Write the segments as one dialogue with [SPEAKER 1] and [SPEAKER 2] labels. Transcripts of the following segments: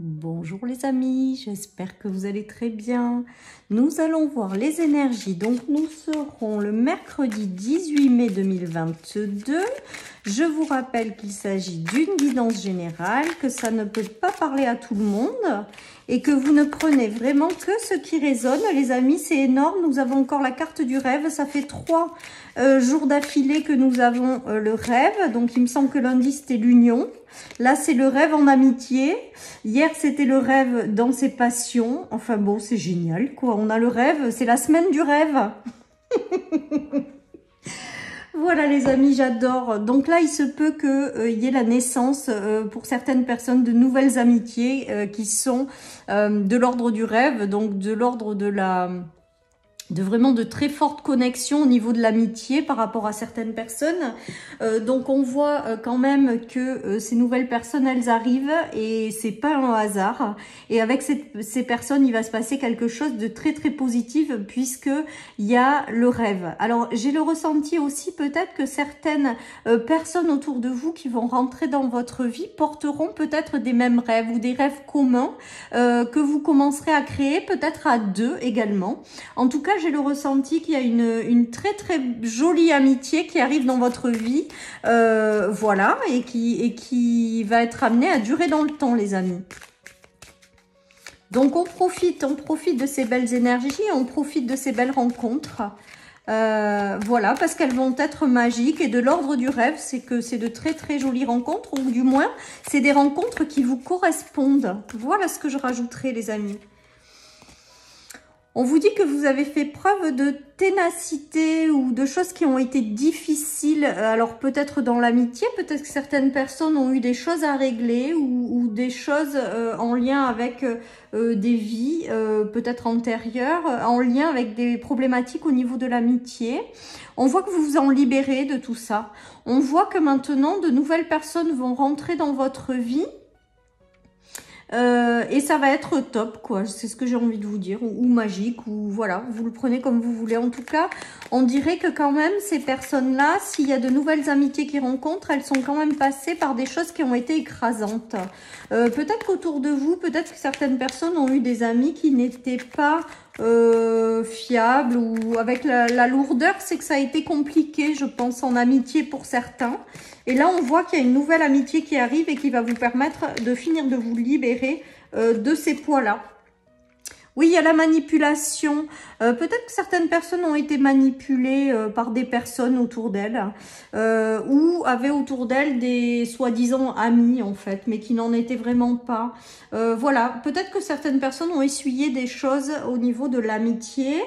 [SPEAKER 1] Bonjour les amis, j'espère que vous allez très bien. Nous allons voir les énergies. Donc nous serons le mercredi 18 mai 2022. Je vous rappelle qu'il s'agit d'une guidance générale, que ça ne peut pas parler à tout le monde et que vous ne prenez vraiment que ce qui résonne. Les amis, c'est énorme. Nous avons encore la carte du rêve. Ça fait 3 jours d'affilée que nous avons le rêve. Donc il me semble que lundi c'était l'union. Là, c'est le rêve en amitié. Hier, c'était le rêve dans ses passions. Enfin bon, c'est génial, quoi. On a le rêve. C'est la semaine du rêve. Voilà, les amis, j'adore. Donc là, il se peut qu'il y ait la naissance pour certaines personnes de nouvelles amitiés qui sont de l'ordre du rêve, donc de l'ordre de vraiment de très fortes connexions au niveau de l'amitié par rapport à certaines personnes. Donc on voit quand même que ces nouvelles personnes, elles arrivent et c'est pas un hasard. Et avec ces personnes, il va se passer quelque chose de très très positif puisque il y a le rêve. Alors j'ai le ressenti aussi peut-être que certaines personnes autour de vous qui vont rentrer dans votre vie porteront peut-être des mêmes rêves ou des rêves communs que vous commencerez à créer peut-être à deux également. En tout cas, j'ai le ressenti qu'il y a une très très jolie amitié qui arrive dans votre vie, voilà, et qui va être amenée à durer dans le temps, les amis. Donc on profite de ces belles énergies, on profite de ces belles rencontres. Voilà, parce qu'elles vont être magiques et de l'ordre du rêve, c'est que c'est de très très jolies rencontres, ou du moins, c'est des rencontres qui vous correspondent. Voilà ce que je rajouterai, les amis. On vous dit que vous avez fait preuve de ténacité ou de choses qui ont été difficiles. Alors peut-être dans l'amitié, peut-être que certaines personnes ont eu des choses à régler ou des choses en lien avec des vies peut-être antérieures, en lien avec des problématiques au niveau de l'amitié. On voit que vous vous en libérez de tout ça. On voit que maintenant de nouvelles personnes vont rentrer dans votre vie. Et ça va être top, quoi. C'est ce que j'ai envie de vous dire, ou magique, ou voilà, vous le prenez comme vous voulez. En tout cas, on dirait que quand même, ces personnes-là, s'il y a de nouvelles amitiés qu'ils rencontrent, elles sont quand même passées par des choses qui ont été écrasantes. Peut-être qu'autour de vous, peut-être que certaines personnes ont eu des amis qui n'étaient pas fiables, ou avec la lourdeur, c'est que ça a été compliqué, je pense, en amitié pour certains. Et là, on voit qu'il y a une nouvelle amitié qui arrive et qui va vous permettre de finir de vous libérer de ces poids-là. Oui, il y a la manipulation. Peut-être que certaines personnes ont été manipulées par des personnes autour d'elles ou avaient autour d'elles des soi-disant amis, en fait, mais qui n'en étaient vraiment pas. Voilà, peut-être que certaines personnes ont essuyé des choses au niveau de l'amitié.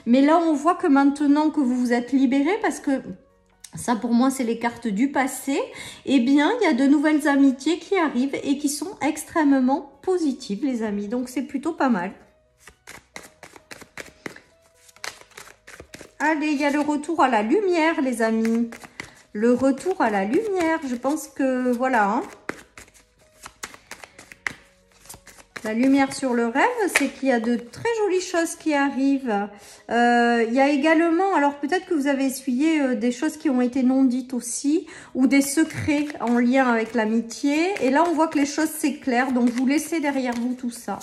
[SPEAKER 1] Mais là, on voit que maintenant que vous vous êtes libérés, parce que ça, pour moi, c'est les cartes du passé. Eh bien, il y a de nouvelles amitiés qui arrivent et qui sont extrêmement positives, les amis. Donc, c'est plutôt pas mal. Allez, il y a le retour à la lumière, les amis. Le retour à la lumière, je pense que, voilà, hein. La lumière sur le rêve, c'est qu'il y a de très jolies choses qui arrivent. Il y a également, alors peut-être que vous avez essuyé des choses qui ont été non dites aussi, ou des secrets en lien avec l'amitié. Et là, on voit que les choses s'éclairent, donc vous laissez derrière vous tout ça.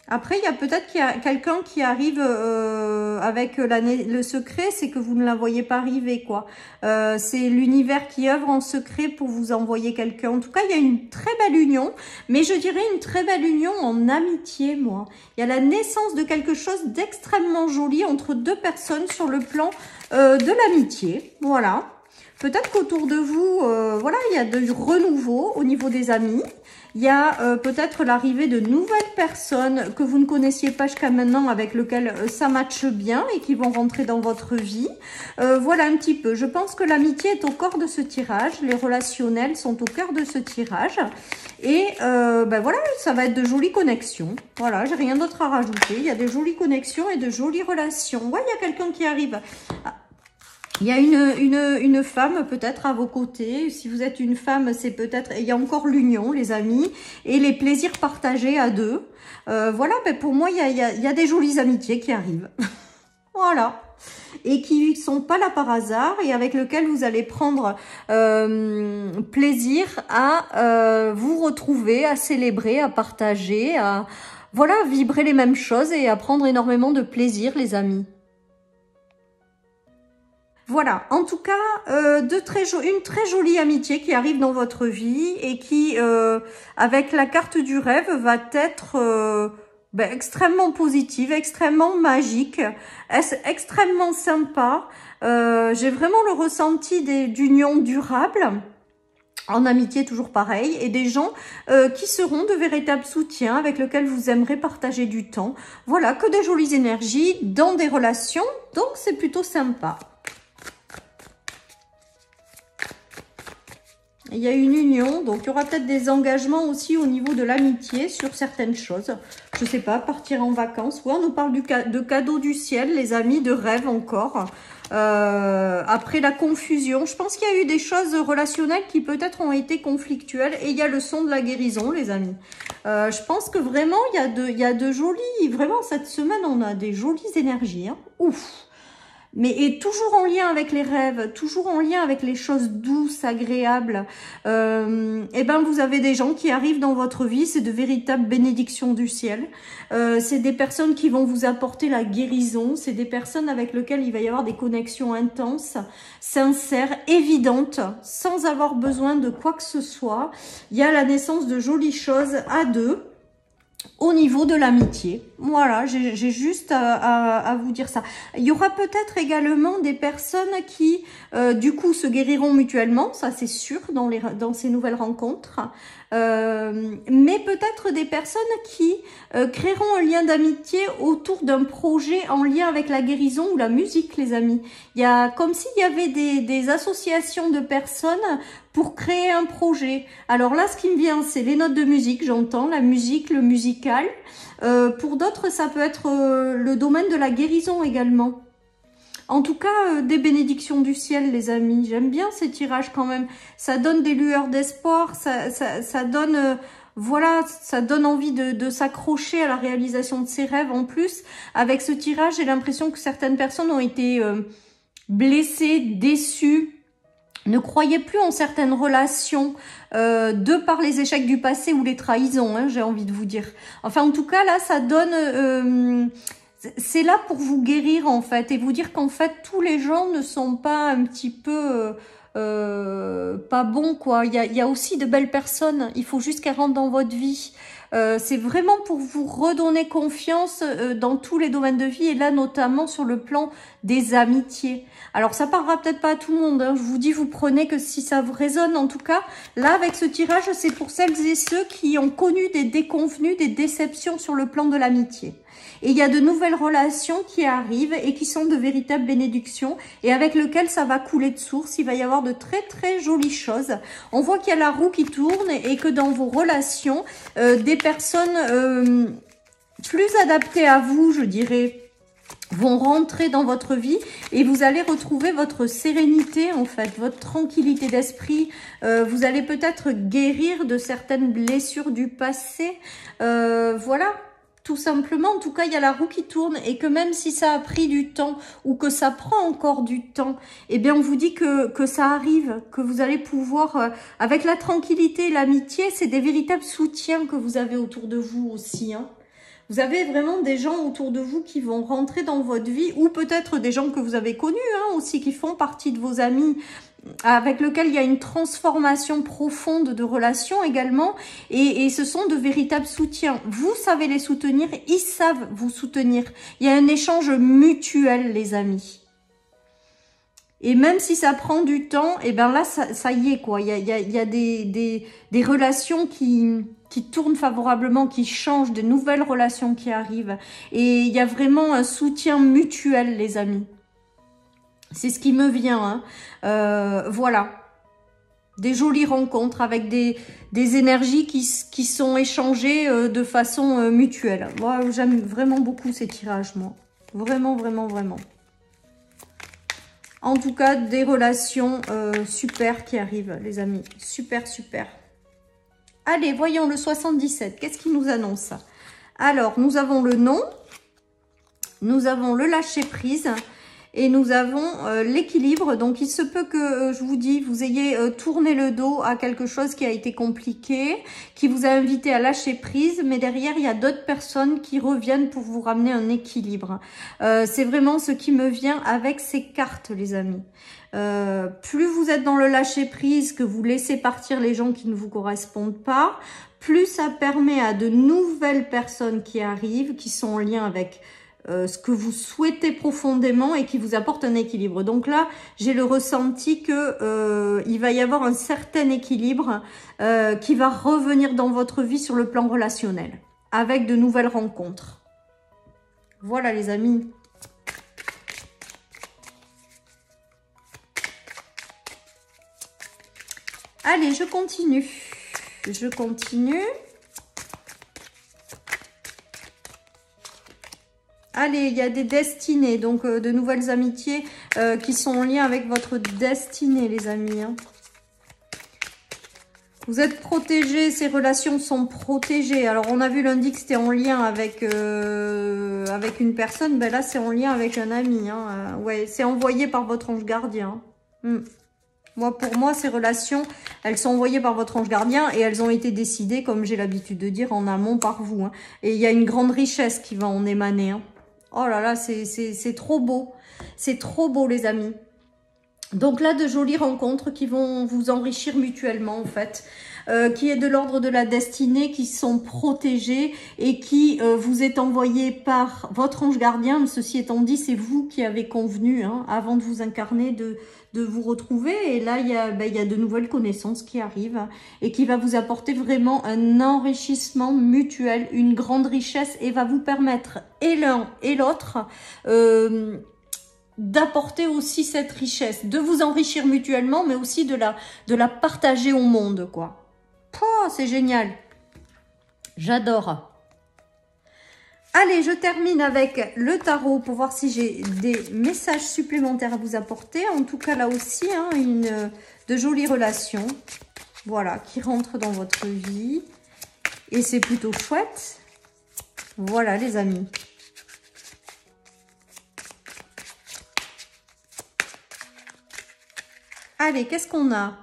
[SPEAKER 1] Après, il y a peut-être quelqu'un qui arrive avec le secret, c'est que vous ne la voyez pas arriver, quoi. C'est l'univers qui œuvre en secret pour vous envoyer quelqu'un. En tout cas, il y a une très belle union, mais je dirais une très belle union en amitié, moi. Il y a la naissance de quelque chose d'extrêmement joli entre deux personnes sur le plan de l'amitié, voilà. Peut-être qu'autour de vous, voilà, il y a du renouveau au niveau des amis. Il y a peut-être l'arrivée de nouvelles personnes que vous ne connaissiez pas jusqu'à maintenant, avec lesquelles ça matche bien et qui vont rentrer dans votre vie. Voilà un petit peu. Je pense que l'amitié est au cœur de ce tirage. Les relationnels sont au cœur de ce tirage. Et ben voilà, ça va être de jolies connexions. Voilà, j'ai rien d'autre à rajouter. Il y a des jolies connexions et de jolies relations. Ouais, il y a quelqu'un qui arrive. Il y a une femme peut-être à vos côtés. Si vous êtes une femme, c'est peut-être... Il y a encore l'union, les amis, et les plaisirs partagés à deux. Voilà, ben pour moi, il y a des jolies amitiés qui arrivent. Voilà. et qui ne sont pas là par hasard et avec lesquels vous allez prendre plaisir à vous retrouver, à célébrer, à partager, à voilà, vibrer les mêmes choses et à prendre énormément de plaisir, les amis. Voilà, en tout cas, une très jolie amitié qui arrive dans votre vie et qui, avec la carte du rêve, va être extrêmement positive, extrêmement magique, extrêmement sympa. J'ai vraiment le ressenti d'union durable. En amitié, toujours pareil, et des gens qui seront de véritables soutiens avec lesquels vous aimerez partager du temps. Voilà, que des jolies énergies dans des relations, donc c'est plutôt sympa. Il y a une union, donc il y aura peut-être des engagements aussi au niveau de l'amitié sur certaines choses. Je sais pas, partir en vacances. Ouais, on nous parle de cadeaux du ciel, les amis, de rêve encore. Après la confusion, je pense qu'il y a eu des choses relationnelles qui peut-être ont été conflictuelles. Et il y a le son de la guérison, les amis. Je pense que vraiment, il y a de jolies... Vraiment, cette semaine, on a des jolies énergies. Hein. Ouf! Mais et toujours en lien avec les rêves, toujours en lien avec les choses douces, agréables. Et ben vous avez des gens qui arrivent dans votre vie, c'est de véritables bénédictions du ciel. C'est des personnes qui vont vous apporter la guérison. C'est des personnes avec lesquelles il va y avoir des connexions intenses, sincères, évidentes, sans avoir besoin de quoi que ce soit. Il y a la naissance de jolies choses à deux. Au niveau de l'amitié, voilà, j'ai juste à vous dire ça. Il y aura peut-être également des personnes qui, du coup, se guériront mutuellement, ça c'est sûr, dans ces nouvelles rencontres. Mais peut-être des personnes qui créeront un lien d'amitié autour d'un projet en lien avec la guérison ou la musique, les amis. Il y a comme s'il y avait des associations de personnes pour créer un projet. Alors là, ce qui me vient, c'est les notes de musique, j'entends, la musique, le musical. Pour d'autres, ça peut être le domaine de la guérison également. En tout cas, des bénédictions du ciel, les amis. J'aime bien ces tirages quand même. Ça donne des lueurs d'espoir, ça donne... voilà, ça donne envie de s'accrocher à la réalisation de ses rêves. En plus, avec ce tirage, j'ai l'impression que certaines personnes ont été blessées, déçues, ne croyez plus en certaines relations de par les échecs du passé ou les trahisons, hein, j'ai envie de vous dire. Enfin, en tout cas, là, ça donne... c'est là pour vous guérir, en fait, et vous dire qu'en fait, tous les gens ne sont pas un petit peu... pas bons, quoi. Il y a aussi de belles personnes. Il faut juste qu'elles rentrent dans votre vie. C'est vraiment pour vous redonner confiance dans tous les domaines de vie et là notamment sur le plan des amitiés. Alors ça parlera peut-être pas à tout le monde, hein. Je vous dis, vous prenez que si ça vous résonne. En tout cas, là avec ce tirage, c'est pour celles et ceux qui ont connu des déconvenues, des déceptions sur le plan de l'amitié. Et il y a de nouvelles relations qui arrivent et qui sont de véritables bénédictions et avec lesquelles ça va couler de source. Il va y avoir de très très jolies choses. On voit qu'il y a la roue qui tourne et que dans vos relations, des personnes plus adaptées à vous, je dirais, vont rentrer dans votre vie et vous allez retrouver votre sérénité en fait, votre tranquillité d'esprit. Vous allez peut-être guérir de certaines blessures du passé. Voilà. Tout simplement, en tout cas, il y a la roue qui tourne et que même si ça a pris du temps ou que ça prend encore du temps, eh bien, on vous dit que ça arrive, que vous allez pouvoir, avec la tranquillité et l'amitié, c'est des véritables soutiens que vous avez autour de vous aussi, hein. Vous avez vraiment des gens autour de vous qui vont rentrer dans votre vie ou peut-être des gens que vous avez connus hein, aussi, qui font partie de vos amis, avec lequel il y a une transformation profonde de relations également et ce sont de véritables soutiens. Vous savez les soutenir, ils savent vous soutenir. Il y a un échange mutuel, les amis. Et même si ça prend du temps, et ben là, ça y est, quoi. Il y a des relations qui tournent favorablement, qui changent, de nouvelles relations qui arrivent. Et il y a vraiment un soutien mutuel, les amis. C'est ce qui me vient. Hein. Voilà. Des jolies rencontres avec des énergies qui sont échangées de façon mutuelle. Moi, j'aime vraiment beaucoup ces tirages, moi. Vraiment, vraiment, vraiment. En tout cas, des relations super qui arrivent, les amis. Super, super. Allez, voyons le 77. Qu'est-ce qu'il nous annonce? Alors, nous avons le nom. Nous avons le lâcher-prise. et nous avons l'équilibre. Donc il se peut que, je vous dis, vous ayez tourné le dos à quelque chose qui a été compliqué, qui vous a invité à lâcher prise, mais derrière il y a d'autres personnes qui reviennent pour vous ramener un équilibre. C'est vraiment ce qui me vient avec ces cartes, les amis. Plus vous êtes dans le lâcher prise, que vous laissez partir les gens qui ne vous correspondent pas, plus ça permet à de nouvelles personnes qui arrivent, qui sont en lien avec ce que vous souhaitez profondément et qui vous apportent un équilibre. Donc là, j'ai le ressenti que il va y avoir un certain équilibre qui va revenir dans votre vie sur le plan relationnel, avec de nouvelles rencontres. Voilà les amis. Allez, je continue. Je continue. Allez, il y a des destinées, donc de nouvelles amitiés qui sont en lien avec votre destinée, les amis. Hein. Vous êtes protégés, ces relations sont protégées. Alors, on a vu lundi que c'était en lien avec, avec une personne. Ben là, c'est en lien avec un ami. Hein. Ouais, c'est envoyé par votre ange gardien. Moi, pour moi, ces relations, elles sont envoyées par votre ange gardien et elles ont été décidées, comme j'ai l'habitude de dire, en amont par vous. Hein. Et il y a une grande richesse qui va en émaner. Hein. Oh là là, c'est trop beau. C'est trop beau, les amis. Donc là, de jolies rencontres qui vont vous enrichir mutuellement, en fait. Qui est de l'ordre de la destinée, qui sont protégées et qui vous est envoyé par votre ange gardien. Ceci étant dit, c'est vous qui avez convenu, hein, avant de vous incarner, de vous retrouver. Et là, il y a de nouvelles connaissances qui arrivent, hein, et qui va vous apporter vraiment un enrichissement mutuel, une grande richesse, et va vous permettre, et l'un et l'autre, d'apporter aussi cette richesse, de vous enrichir mutuellement, mais aussi de la partager au monde, quoi. Oh, c'est génial. J'adore. Allez, je termine avec le tarot pour voir si j'ai des messages supplémentaires à vous apporter. En tout cas, là aussi, hein, de jolies relations, voilà, qui rentrent dans votre vie. Et c'est plutôt chouette. Voilà, les amis. Allez, qu'est-ce qu'on a?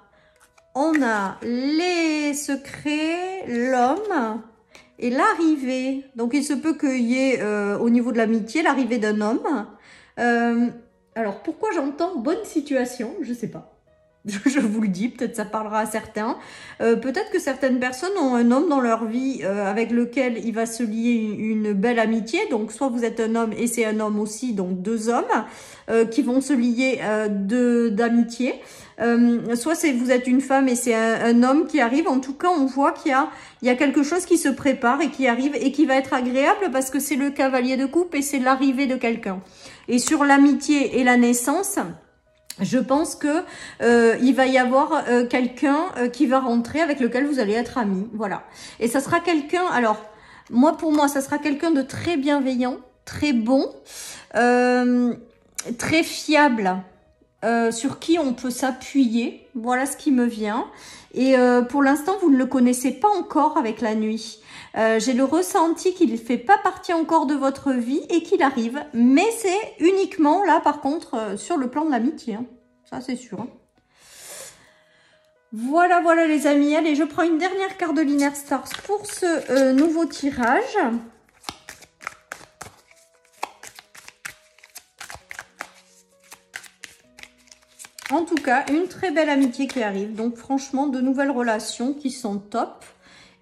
[SPEAKER 1] On a les secrets, l'homme et l'arrivée. Donc, il se peut qu'il y ait, au niveau de l'amitié, l'arrivée d'un homme. Alors, pourquoi j'entends bonne situation? Je sais pas. Je vous le dis, peut-être ça parlera à certains. Peut-être que certaines personnes ont un homme dans leur vie avec lequel il va se lier une belle amitié. Donc, soit vous êtes un homme et c'est un homme aussi, donc deux hommes qui vont se lier d'amitié. Soit vous êtes une femme et c'est un homme qui arrive. En tout cas, on voit qu'il y a quelque chose qui se prépare et qui arrive et qui va être agréable parce que c'est le cavalier de coupe et c'est l'arrivée de quelqu'un. Et sur l'amitié et la naissance, je pense que il va y avoir quelqu'un qui va rentrer avec lequel vous allez être amis. Voilà. Et ça sera quelqu'un, alors, pour moi, ça sera quelqu'un de très bienveillant, très bon, très fiable. Sur qui on peut s'appuyer, voilà ce qui me vient. Et pour l'instant, vous ne le connaissez pas encore avec la nuit. J'ai le ressenti qu'il ne fait pas partie encore de votre vie et qu'il arrive. Mais c'est uniquement là, par contre, sur le plan de l'amitié. Hein. Ça, c'est sûr. Hein. Voilà, voilà les amis. Allez, je prends une dernière carte de l'Inner Stars pour ce nouveau tirage. En tout cas, une très belle amitié qui arrive. Donc, franchement, de nouvelles relations qui sont top.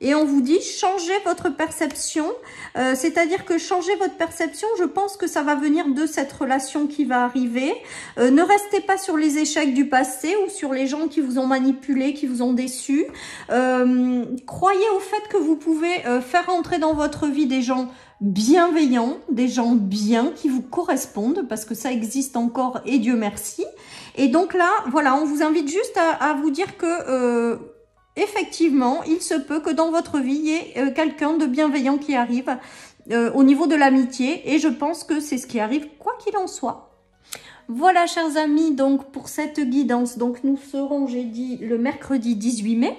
[SPEAKER 1] Et on vous dit, changez votre perception. C'est-à-dire que changer votre perception, je pense que ça va venir de cette relation qui va arriver. Ne restez pas sur les échecs du passé ou sur les gens qui vous ont manipulé, qui vous ont déçu. Croyez au fait que vous pouvez faire entrer dans votre vie des gens bienveillants, des gens bien qui vous correspondent, parce que ça existe encore et Dieu merci. Et donc là, voilà, on vous invite juste à vous dire que effectivement, il se peut que dans votre vie, il y ait quelqu'un de bienveillant qui arrive au niveau de l'amitié. Et je pense que c'est ce qui arrive, quoi qu'il en soit. Voilà, chers amis, donc pour cette guidance, donc nous serons, j'ai dit, le mercredi 18 mai.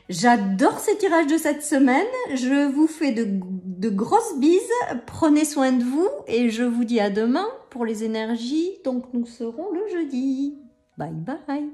[SPEAKER 1] J'adore ces tirages de cette semaine. Je vous fais de grosses bises. Prenez soin de vous et je vous dis à demain pour les énergies. Donc nous serons le jeudi. Bye bye.